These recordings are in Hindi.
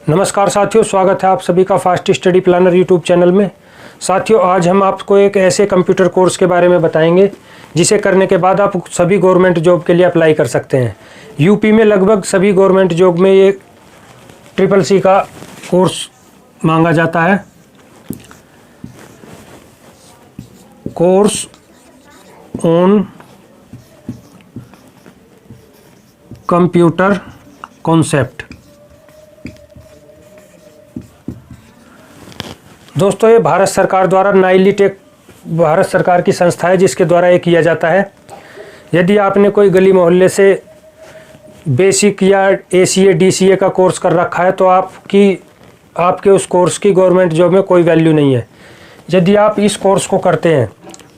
नमस्कार साथियों, स्वागत है आप सभी का fast study planner YouTube channel में। साथियों, आज हम आपको एक ऐसे कंप्यूटर कोर्स के बारे में बताएंगे जिसे करने के बाद आप सभी गवर्नमेंट जॉब के लिए अप्लाई कर सकते हैं। यूपी में लगभग सभी गवर्नमेंट जॉब में ये CCC का कोर्स मांगा जाता है। Course on computer concept. दोस्तों, ये भारत सरकार द्वारा नाइली टेक भारत सरकार की संस्था है जिसके द्वारा ये किया जाता है। यदि आपने कोई गली मोहल्ले से बेसिक या ACA DCA का कोर्स कर रखा है तो आपके उस कोर्स की गवर्नमेंट जॉब में कोई वैल्यू नहीं है। यदि आप इस कोर्स को करते हैं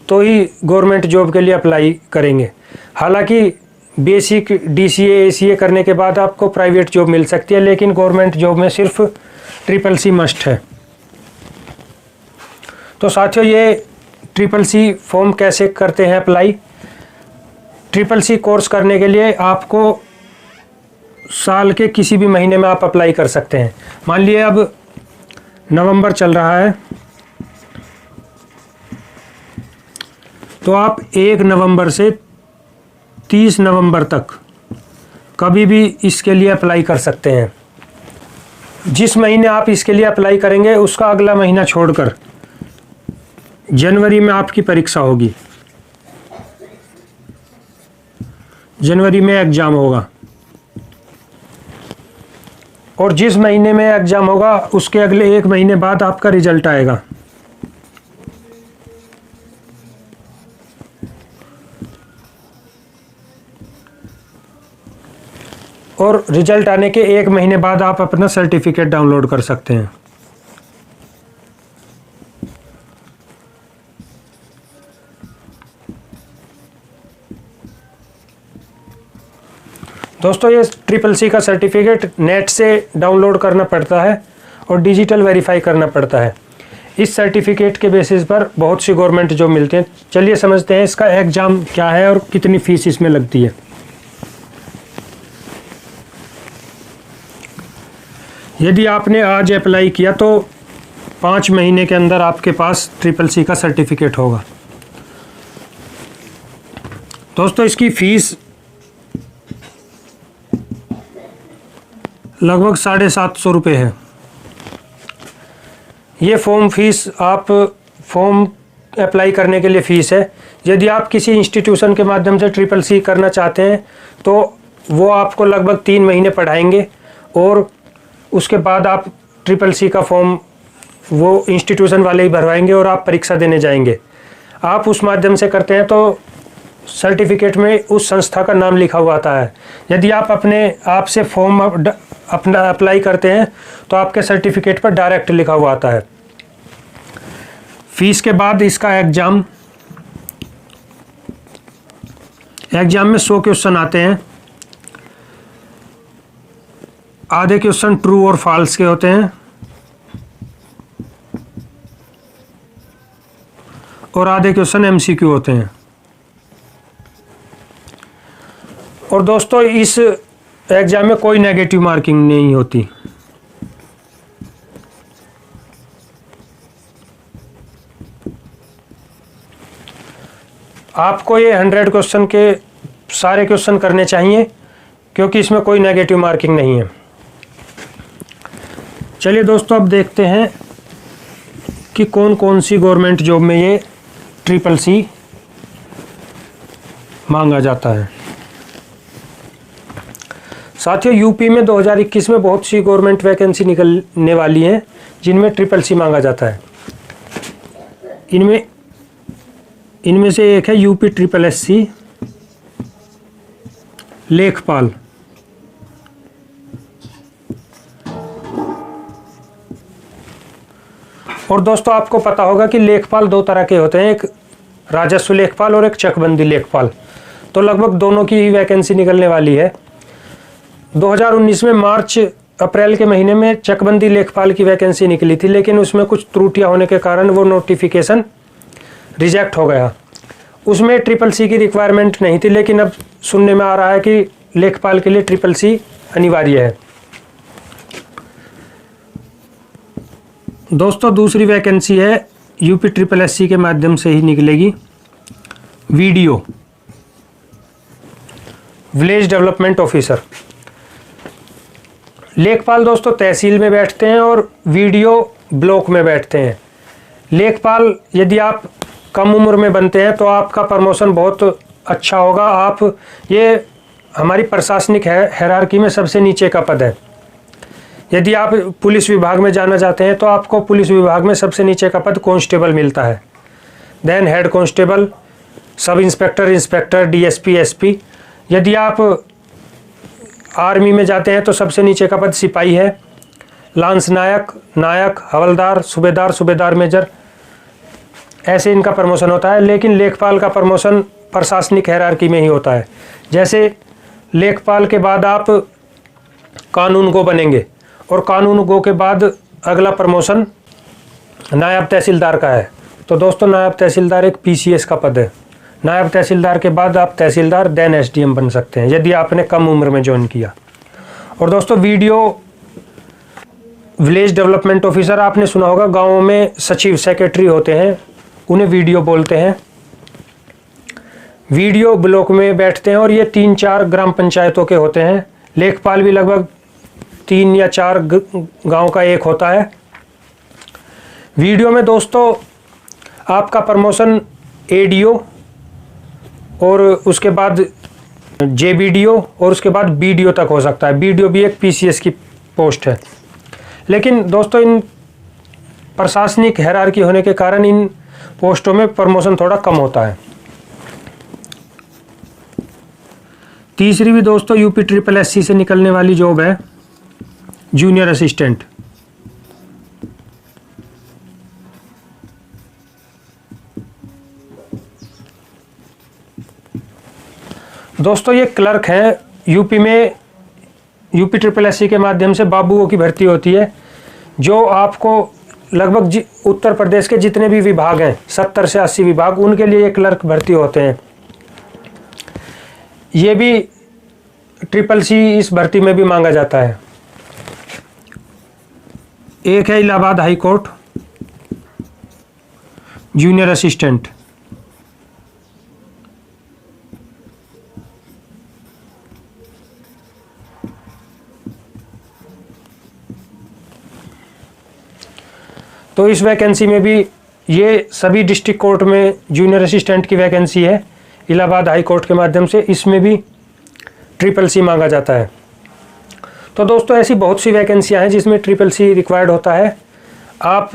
तो ही गवर्नमेंट जॉब के लिए अप्लाई करेंगे। हालांकि बेसिक DCA ACA करने के बाद आपको प्राइवेट जॉब मिल सकती है, लेकिन गवर्नमेंट जॉब में सिर्फ CCC मस्ट है। तो साथियों, ये CCC फॉर्म कैसे करते हैं अप्लाई? CCC कोर्स करने के लिए आपको साल के किसी भी महीने में आप अप्लाई कर सकते हैं। मान लिए अब नवंबर चल रहा है तो आप 1 नवंबर से 30 नवंबर तक कभी भी इसके लिए अप्लाई कर सकते हैं। जिस महीने आप इसके लिए अप्लाई करेंगे उसका अगला महीना छोड़कर जनवरी में आपकी परीक्षा होगी। जनवरी में एग्ज़ाम होगा और जिस महीने में एग्ज़ाम होगा उसके अगले 1 महीने बाद आपका रिजल्ट आएगा। और रिजल्ट आने के 1 महीने बाद आप अपना सर्टिफिकेट डाउनलोड कर सकते हैं। दोस्तों, ये CCC का सर्टिफिकेट नेट से डाउनलोड करना पड़ता है और डिजिटल वेरीफाई करना पड़ता है। इस सर्टिफिकेट के बेसिस पर बहुत सी गवर्नमेंट जॉब मिलती हैं। चलिए समझते हैं इसका एग्ज़ाम क्या है और कितनी फ़ीस इसमें लगती है। यदि आपने आज अप्लाई किया तो 5 महीने के अंदर आपके पास CCC का सर्टिफिकेट होगा। दोस्तों, इसकी फ़ीस लगभग 750 रुपये है। ये फॉर्म अप्लाई करने के लिए फ़ीस है। यदि आप किसी इंस्टीट्यूशन के माध्यम से CCC करना चाहते हैं तो वो आपको लगभग 3 महीने पढ़ाएंगे और उसके बाद आप CCC का फॉर्म वो इंस्टीट्यूशन वाले ही भरवाएंगे और आप परीक्षा देने जाएंगे। आप उस माध्यम से करते हैं तो सर्टिफिकेट में उस संस्था का नाम लिखा हुआ आता है। यदि आप अपने आप से फॉर्म अपना अप्लाई करते हैं तो आपके सर्टिफिकेट पर डायरेक्ट लिखा हुआ आता है। फीस के बाद इसका एग्ज़ाम में 100 क्वेश्चन आते हैं। आधे क्वेश्चन ट्रू और फॉल्स के होते हैं और आधे क्वेश्चन MCQ होते हैं। और दोस्तों, इस एग्ज़ाम में कोई नेगेटिव मार्किंग नहीं होती। आपको ये 100 क्वेश्चन के सारे क्वेश्चन करने चाहिए क्योंकि इसमें कोई नेगेटिव मार्किंग नहीं है। चलिए दोस्तों, अब देखते हैं कि कौन कौन सी गवर्नमेंट जॉब में ये CCC मांगा जाता है। साथियों, यूपी में 2021 में बहुत सी गवर्नमेंट वैकेंसी निकलने वाली हैं जिनमें CCC मांगा जाता है। इनमें से एक है UP SSC लेखपाल। और दोस्तों, आपको पता होगा कि लेखपाल 2 तरह के होते हैं, एक राजस्व लेखपाल और एक चकबंदी लेखपाल। तो लगभग दोनों की ही वैकेंसी निकलने वाली है। 2019 में मार्च अप्रैल के महीने में चकबंदी लेखपाल की वैकेंसी निकली थी, लेकिन उसमें कुछ त्रुटियां होने के कारण वो नोटिफिकेशन रिजेक्ट हो गया। उसमें CCC की रिक्वायरमेंट नहीं थी, लेकिन अब सुनने में आ रहा है कि लेखपाल के लिए CCC अनिवार्य है। दोस्तों दूसरी वैकेंसी है यूपी ट्रिपल एससी के माध्यम से ही निकलेगी, वीडियो विलेज डेवलपमेंट ऑफिसर। लेखपाल दोस्तों तहसील में बैठते हैं और वीडियो ब्लॉक में बैठते हैं। लेखपाल यदि आप कम उम्र में बनते हैं तो आपका प्रमोशन बहुत अच्छा होगा। आप ये हमारी प्रशासनिक हायरार्की में सबसे नीचे का पद है। यदि आप पुलिस विभाग में जाना चाहते हैं तो आपको पुलिस विभाग में सबसे नीचे का पद कांस्टेबल मिलता है, then head constable, sub inspector, inspector, DSP, SP. यदि आप आर्मी में जाते हैं तो सबसे नीचे का पद सिपाही है, लांस नायक, नायक, हवलदार, सूबेदार, सूबेदार मेजर, ऐसे इनका प्रमोशन होता है। लेकिन लेखपाल का प्रमोशन प्रशासनिक हायरार्की में ही होता है। जैसे लेखपाल के बाद आप कानून गो बनेंगे और कानून गो के बाद अगला प्रमोशन नायब तहसीलदार का है। तो दोस्तों नायब तहसीलदार एक पीसीएस का पद है। नायब तहसीलदार के बाद आप तहसीलदार देन एसडीएम बन सकते हैं यदि आपने कम उम्र में ज्वाइन किया। और दोस्तों वीडियो विलेज डेवलपमेंट ऑफिसर, आपने सुना होगा गाँवों में सचिव सेक्रेटरी होते हैं, उन्हें वीडियो बोलते हैं। वीडियो ब्लॉक में बैठते हैं और ये 3-4 ग्राम पंचायतों के होते हैं। लेखपाल भी लगभग 3 या 4 गांव का एक होता है। वीडियो में दोस्तों आपका प्रमोशन एडीओ और उसके बाद जेबीडीओ और उसके बाद बीडीओ तक हो सकता है। बीडीओ भी एक पीसीएस की पोस्ट है। लेकिन दोस्तों इन प्रशासनिक हायरार्की होने के कारण इन पोस्टों में प्रमोशन थोड़ा कम होता है। तीसरी भी दोस्तों यूपी ट्रिपल एससी से निकलने वाली जॉब है, जूनियर असिस्टेंट। दोस्तों ये क्लर्क हैं। यूपी में यूपी ट्रिपल एससी के माध्यम से बाबुओं की भर्ती होती है, जो आपको लगभग उत्तर प्रदेश के जितने भी विभाग हैं 70 से 80 विभाग, उनके लिए ये क्लर्क भर्ती होते हैं। ये भी ट्रिपल सी इस भर्ती में भी मांगा जाता है। एक है Allahabad high court junior assistant. तो इस वैकेंसी में भी ये सभी डिस्ट्रिक्ट कोर्ट में जूनियर असिस्टेंट की वैकेंसी है इलाहाबाद हाई कोर्ट के माध्यम से, इसमें भी ट्रिपल सी मांगा जाता है। तो दोस्तों ऐसी बहुत सी वैकेंसियां हैं जिसमें ट्रिपल सी रिक्वायर्ड होता है। आप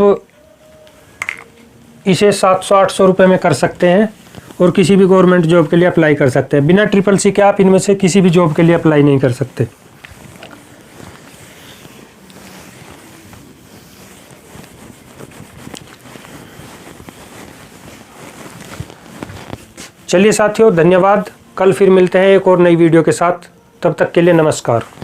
इसे 700-800 रुपये में कर सकते हैं और किसी भी गवर्नमेंट जॉब के लिए अप्लाई कर सकते हैं। बिना ट्रिपल सी के आप इनमें से किसी भी जॉब के लिए अप्लाई नहीं कर सकते। चलिए साथियों, धन्यवाद। कल फिर मिलते हैं एक और नई वीडियो के साथ। तब तक के लिए नमस्कार।